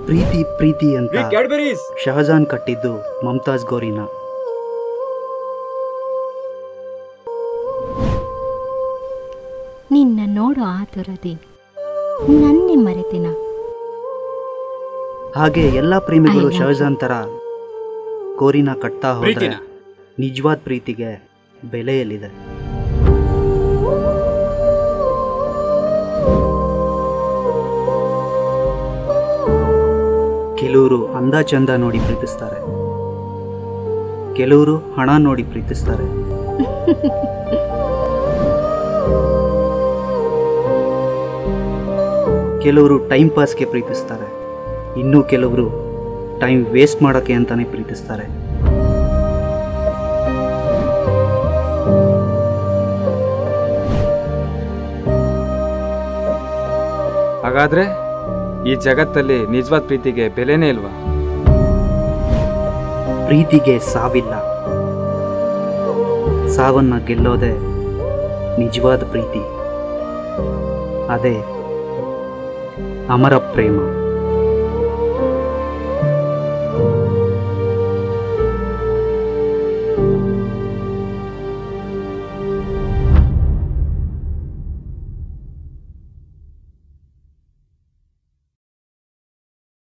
ಪ್ರೀತಿ ಪ್ರೀತಿ ಅಂತ ಶಹಜಾನ್ ಕಟ್ಟಿದ್ದು ಮಮತಾಜ್ ಗೋರಿನ. ನಿನ್ನ ನೋಡು ಆತುರದಿ ನನ್ನೆ ಮರೆತಿನ. ಹಾಗೆ ಎಲ್ಲ ಪ್ರೇಮಿಗಳು ಶಹಜಾನ್ ತರ ಗೋರಿನ ಕಟ್ತಾ ಹೋದ್ರೆ ನಿಜವಾದ ಪ್ರೀತಿಗೆ ಬೆಲೆ ಎಲ್ಲಿದೆ? ಕೆಲವರು ಅಂದ ಚಂದ ನೋಡಿ ಪ್ರೀತಿಸ್ತಾರೆ, ಕೆಲವರು ಹಣ ನೋಡಿ ಪ್ರೀತಿಸ್ತಾರೆ, ಕೆಲವರು ಟೈಮ್ ಪಾಸ್ಗೆ ಪ್ರೀತಿಸ್ತಾರೆ, ಇನ್ನೂ ಕೆಲವರು ಟೈಮ್ ವೇಸ್ಟ್ ಮಾಡೋಕ್ಕೆ ಅಂತಾನೆ ಪ್ರೀತಿಸ್ತಾರೆ. ಹಾಗಾದ್ರೆ ಈ ಜಗತ್ತಲ್ಲಿ ನಿಜವಾದ ಪ್ರೀತಿಗೆ ಬೆಲೆನೇ ಇಲ್ವಾ? ಪ್ರೀತಿಗೆ ಸಾವಿಲ್ಲ, ಸಾವನ್ನ ಗೆಲ್ಲೋದೆ ನಿಜವಾದ ಪ್ರೀತಿ. ಅದೇ ಅಮರ ಪ್ರೇಮ.